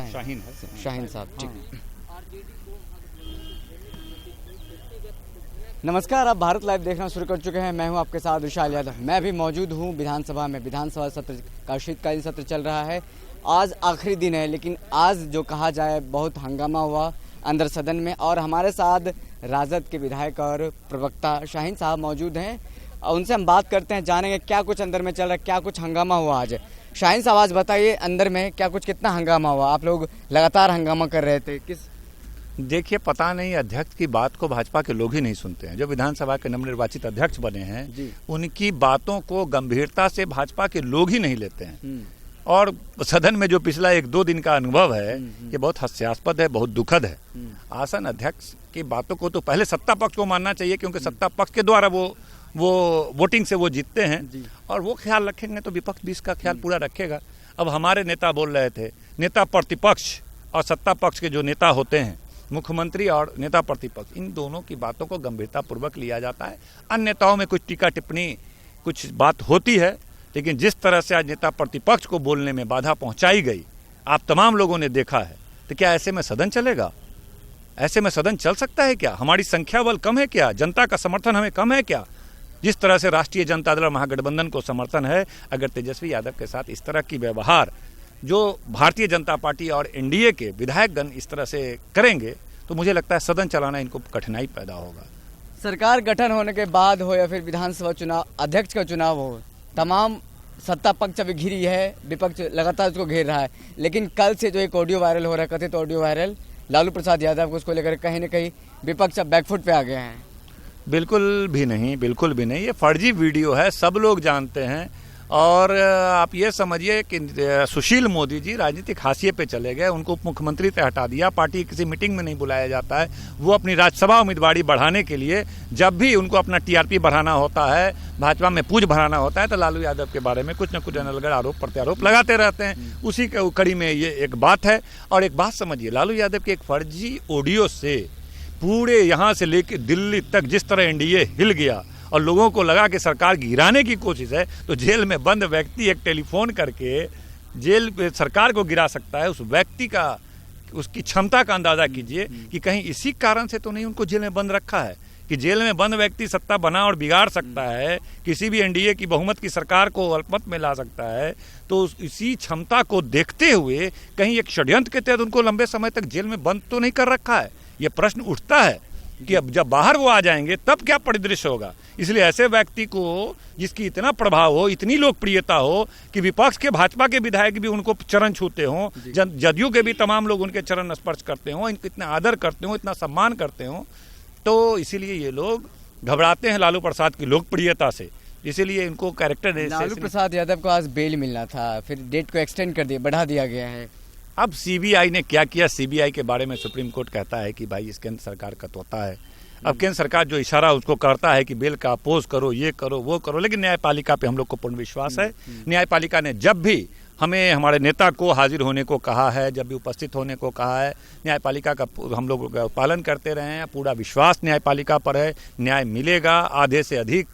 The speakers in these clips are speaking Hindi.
है? शाहीन है, शाहीन साहब, ठीक। नमस्कार, आप भारत लाइव देखना शुरू कर चुके हैं। मैं हूं आपके साथ विशाल यादव। मैं भी मौजूद हूं विधानसभा में। विधानसभा सत्र का शीतकालीन सत्र चल रहा है। आज आखिरी दिन है, लेकिन आज जो कहा जाए बहुत हंगामा हुआ अंदर सदन में। और हमारे साथ राजद के विधायक और प्रवक्ता शाहीन साहब मौजूद हैं। उनसे हम बात करते हैं, जानेंगे क्या कुछ अंदर में चल रहा है, क्या कुछ हंगामा हुआ आज। शाहीन साहब, आज बताइए अंदर में क्या कुछ, कितना हंगामा हुआ? आप लोग लगातार हंगामा कर रहे थे, किस? देखिए, पता नहीं अध्यक्ष की बात को भाजपा के लोग ही नहीं सुनते हैं। जो विधानसभा के नवनिर्वाचित अध्यक्ष बने हैं, उनकी बातों को गंभीरता से भाजपा के लोग ही नहीं लेते हैं। और सदन में जो पिछला 1-2 दिन का अनुभव है, ये बहुत हास्यास्पद है, बहुत दुखद है। आसन अध्यक्ष की बातों को तो पहले सत्ता पक्ष को मानना चाहिए, क्योंकि सत्ता पक्ष के द्वारा वो वोटिंग से वो जीतते हैं, और वो ख्याल रखेंगे तो विपक्ष भी इसका ख्याल पूरा रखेगा। अब हमारे नेता बोल रहे थे, नेता प्रतिपक्ष और सत्ता पक्ष के जो नेता होते हैं, मुख्यमंत्री और नेता प्रतिपक्ष, इन दोनों की बातों को गंभीरतापूर्वक लिया जाता है। अन्य नेताओं में कुछ टीका टिप्पणी, कुछ बात होती है, लेकिन जिस तरह से आज नेता प्रतिपक्ष को बोलने में बाधा पहुंचाई गई, आप तमाम लोगों ने देखा है। तो क्या ऐसे में सदन चलेगा? ऐसे में सदन चल सकता है क्या? हमारी संख्या बल कम है क्या? जनता का समर्थन हमें कम है क्या? जिस तरह से राष्ट्रीय जनता दल महागठबंधन को समर्थन है, अगर तेजस्वी यादव के साथ इस तरह की व्यवहार जो भारतीय जनता पार्टी और एनडीए के विधायकगण इस तरह से करेंगे, तो मुझे लगता है सदन चलाना इनको कठिनाई पैदा होगा। सरकार गठन होने के बाद हो या फिर विधानसभा चुनाव, अध्यक्ष का चुनाव हो, तमाम सत्ता पक्ष अभी घिरी है, विपक्ष लगातार उसको घेर रहा है। लेकिन कल से जो एक ऑडियो वायरल हो रहा है, कथित ऑडियो वायरल, लालू प्रसाद यादव को, उसको लेकर कहीं न कहीं विपक्ष अब बैकफुट पे आ गए हैं। बिल्कुल भी नहीं, बिल्कुल भी नहीं। ये फर्जी वीडियो है, सब लोग जानते हैं। और आप ये समझिए कि सुशील मोदी जी राजनीतिक हाशिए पे चले गए, उनको उप मुख्यमंत्री से हटा दिया, पार्टी किसी मीटिंग में नहीं बुलाया जाता है। वो अपनी राज्यसभा उम्मीदवारी बढ़ाने के लिए जब भी उनको अपना टीआरपी बढ़ाना होता है, भाजपा में पूछ बढ़ाना होता है, तो लालू यादव के बारे में कुछ न कुछ अनलगढ़ आरोप प्रत्यारोप लगाते रहते हैं। उसी के कड़ी में ये एक बात है। और एक बात समझिए, लालू यादव के एक फर्जी ऑडियो से पूरे यहाँ से लेकर दिल्ली तक जिस तरह एनडीए हिल गया और लोगों को लगा कि सरकार गिराने की कोशिश है, तो जेल में बंद व्यक्ति एक टेलीफोन करके जेल पे सरकार को गिरा सकता है। उस व्यक्ति का, उसकी क्षमता का अंदाजा कीजिए कि कहीं इसी कारण से तो नहीं उनको जेल में बंद रखा है कि जेल में बंद व्यक्ति सत्ता बना और बिगाड़ सकता है, किसी भी एनडीए की बहुमत की सरकार को अल्पमत में ला सकता है। तो इसी क्षमता को देखते हुए कहीं एक षड्यंत्र के तहत उनको लंबे समय तक जेल में बंद तो नहीं कर रखा है। ये प्रश्न उठता है कि अब जब बाहर वो आ जाएंगे तब क्या परिदृश्य होगा। इसलिए ऐसे व्यक्ति को, जिसकी इतना प्रभाव हो, इतनी लोकप्रियता हो कि विपक्ष के, भाजपा के विधायक भी उनको चरण छूते हों, जदयू के भी तमाम लोग उनके चरण स्पर्श करते हों, इनको इतना आदर करते हों, इतना सम्मान करते हों, तो इसीलिए ये लोग घबराते हैं लालू प्रसाद की लोकप्रियता से। इसीलिए इनको कैरेक्टर। लालू प्रसाद यादव को आज बेल मिलना था, फिर डेट को एक्सटेंड कर दिया, बढ़ा दिया गया है। अब सीबीआई ने क्या किया? सीबीआई के बारे में सुप्रीम कोर्ट कहता है कि भाई इस केंद्र सरकार का तोता है। अब केंद्र सरकार जो इशारा उसको करता है कि बिल का अपोज करो, ये करो, वो करो, लेकिन न्यायपालिका पे हम लोग को पूर्ण विश्वास है। न्यायपालिका ने जब भी हमें, हमारे नेता को हाजिर होने को कहा है, जब भी उपस्थित होने को कहा है, न्यायपालिका का हम लोग पालन करते रहे हैं। पूरा विश्वास न्यायपालिका पर है, न्याय मिलेगा। आधे से अधिक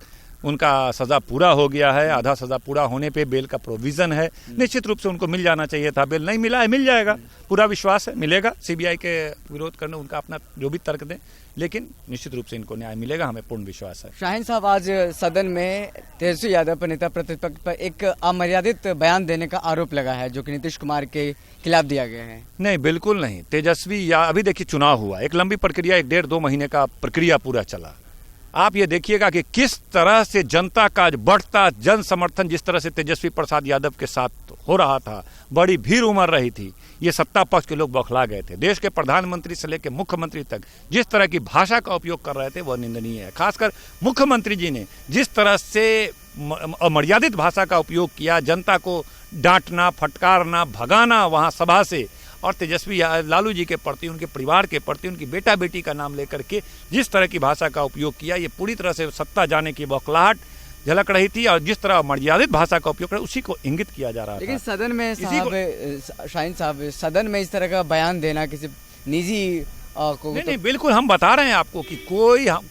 उनका सज़ा पूरा हो गया है, आधा सज़ा पूरा होने पे बेल का प्रोविज़न है। निश्चित रूप से उनको मिल जाना चाहिए था, बेल नहीं मिला है, मिल जाएगा, पूरा विश्वास है मिलेगा। सीबीआई के विरोध करने उनका अपना जो भी तर्क दें, लेकिन निश्चित रूप से इनको न्याय मिलेगा, हमें पूर्ण विश्वास है। शाहीन साहब, आज सदन में तेजस्वी यादव पर, नेता प्रतिपक्ष पर, एक अमर्यादित बयान देने का आरोप लगा है, जो कि नीतीश कुमार के खिलाफ दिया गया है। नहीं, बिल्कुल नहीं। तेजस्वी, या अभी देखिए चुनाव हुआ, एक लंबी प्रक्रिया, 1-1.5-2 महीने का प्रक्रिया पूरा चला। आप ये देखिएगा कि किस तरह से जनता का बढ़ता जन समर्थन, जिस तरह से तेजस्वी प्रसाद यादव के साथ हो रहा था, बड़ी भीड़ उमड़ रही थी, ये सत्ता पक्ष के लोग बौखला गए थे। देश के प्रधानमंत्री से लेकर मुख्यमंत्री तक जिस तरह की भाषा का उपयोग कर रहे थे, वह निंदनीय है। खासकर मुख्यमंत्री जी ने जिस तरह से अमर्यादित भाषा का उपयोग किया, जनता को डांटना, फटकारना, भगाना वहाँ सभा से, और तेजस्वी लालू जी के प्रति, उनके परिवार के प्रति, उनकी बेटा बेटी का नाम लेकर के जिस तरह की भाषा का उपयोग किया, ये पूरी तरह से सत्ता जाने की बौखलाहट झलक रही थी। और जिस तरह मर्यादित भाषा का उपयोग कर उसी को इंगित किया जा रहा था। लेकिन सदन में शाहीन साहब, सदन में इस तरह का बयान देना किसी निजी को नहीं, बिल्कुल हम बता रहे हैं आपको कि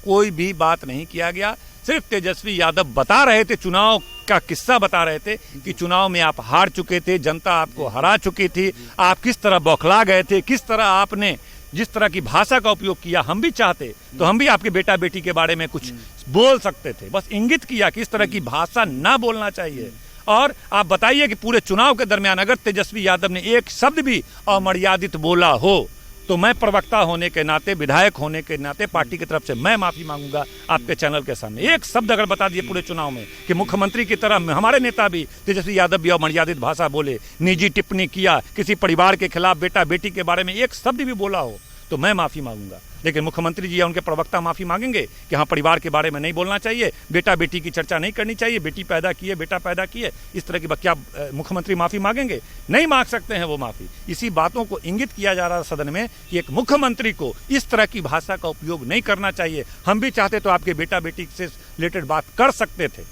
कोई भी बात नहीं किया गया। सिर्फ तेजस्वी यादव बता रहे थे चुनाव का किस्सा बता रहे थे कि चुनाव में आप हार चुके थे, जनता आपको हरा चुकी थी, आप किस तरह बौखला गए थे, किस तरह आपने जिस तरह की भाषा का उपयोग किया। हम भी चाहते तो हम भी आपके बेटा बेटी के बारे में कुछ बोल सकते थे, बस इंगित किया कि इस तरह की भाषा ना बोलना चाहिए। और आप बताइए कि पूरे चुनाव के दरमियान अगर तेजस्वी यादव ने एक शब्द भी अमर्यादित बोला हो तो मैं प्रवक्ता होने के नाते, विधायक होने के नाते पार्टी की तरफ से मैं माफी मांगूंगा आपके चैनल के सामने। एक शब्द अगर बता दिए पूरे चुनाव में कि मुख्यमंत्री की तरह हमारे नेता भी तेजस्वी यादव भी अमर्यादित भाषा बोले, निजी टिप्पणी किया, किसी परिवार के खिलाफ बेटा बेटी के बारे में एक शब्द भी बोला हो तो मैं माफी मांगूंगा। लेकिन मुख्यमंत्री जी या उनके प्रवक्ता माफी मांगेंगे कि हाँ परिवार के बारे में नहीं बोलना चाहिए, बेटा बेटी की चर्चा नहीं करनी चाहिए, बेटी पैदा की है, बेटा पैदा किए, इस तरह की क्या मुख्यमंत्री माफी मांगेंगे? नहीं मांग सकते हैं वो माफी। इसी बातों को इंगित किया जा रहा है सदन में कि एक मुख्यमंत्री को इस तरह की भाषा का उपयोग नहीं करना चाहिए। हम भी चाहते तो आपके बेटा बेटी से रिलेटेड बात कर सकते थे,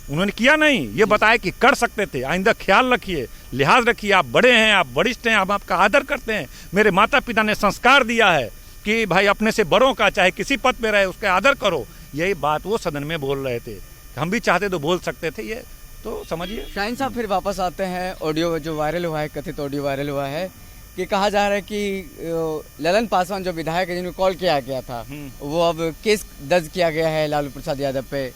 उन्होंने किया नहीं, ये बताया कि कर सकते थे। आइंदा ख्याल रखिए, लिहाज रखिए, आप बड़े हैं, आप वरिष्ठ हैं, हम आपका आदर करते हैं। मेरे माता पिता ने संस्कार दिया है कि भाई अपने से बड़ों का चाहे किसी पद पे रहे उसका आदर करो। यही बात वो सदन में बोल रहे थे, हम भी चाहते तो बोल सकते थे, ये तो समझिए। शाहीन साहब फिर वापस आते हैं, ऑडियो जो वायरल हुआ है, कथित ऑडियो वायरल हुआ है कि कहा जा रहा है कि ललन पासवान जो विधायक है जिनको कॉल किया गया था वो अब केस दर्ज किया गया है लालू प्रसाद यादव पे।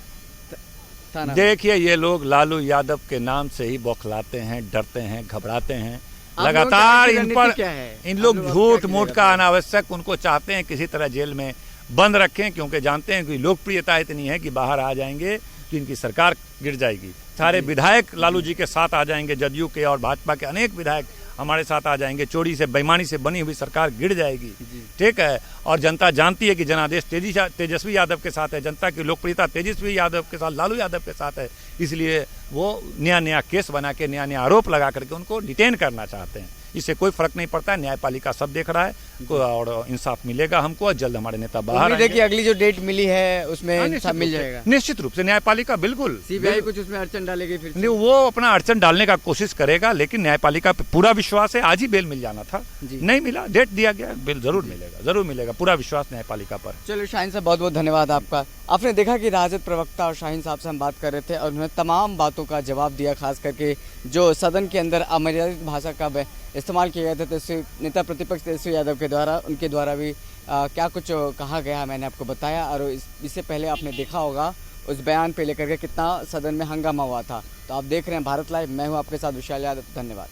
देखिए ये लोग लालू यादव के नाम से ही बौखलाते हैं, डरते हैं, घबराते हैं लगातार। इन लोग झूठ मूठ का अनावश्यक उनको चाहते हैं किसी तरह जेल में बंद रखें, क्योंकि जानते हैं कि लोकप्रियता इतनी है कि बाहर आ जाएंगे तो इनकी सरकार गिर जाएगी। सारे विधायक लालू जी के साथ आ जाएंगे, जदयू के और भाजपा के अनेक विधायक हमारे साथ आ जाएंगे, चोरी से बेईमानी से बनी हुई सरकार गिर जाएगी। ठीक है, और जनता जानती है कि जनादेश तेजस्वी यादव के साथ है, जनता की लोकप्रियता तेजस्वी यादव के साथ, लालू यादव के साथ है, इसलिए वो नया नया केस बना के नया नया आरोप लगा करके उनको डिटेन करना चाहते हैं। इससे कोई फर्क नहीं पड़ता है, न्यायपालिका सब देख रहा है और इंसाफ मिलेगा हमको, और जल्द हमारे नेता बाहर आएंगे। देखिए अगली जो डेट मिली है उसमें इंसाफ मिल जाएगा निश्चित रूप से। न्यायपालिका बिल्कुल, सीबीआई कुछ उसमें अड़चन डालेगी, फिर नहीं वो अपना अड़चन डालने का कोशिश करेगा, लेकिन न्यायपालिका पे पूरा विश्वास है। आज ही बेल मिल जाना था, नहीं मिला, डेट दिया गया, बेल जरूर मिलेगा, जरूर मिलेगा, पूरा विश्वास न्यायपालिका पर। चलो शाहीन साहब बहुत बहुत धन्यवाद आपका। आपने देखा कि राजद प्रवक्ता और शाहीन साहब से हम बात कर रहे थे और उन्होंने तमाम बातों का जवाब दिया, खास करके जो सदन के अंदर अमर्यादित भाषा का इस्तेमाल किया गया था नेता प्रतिपक्ष तेजस्वी यादव के द्वारा, उनके द्वारा भी क्या कुछ कहा गया मैंने आपको बताया। और इससे पहले आपने देखा होगा उस बयान पे लेकर के कितना सदन में हंगामा हुआ था। तो आप देख रहे हैं भारत लाइव, मैं हूँ आपके साथ विशाल यादव, धन्यवाद।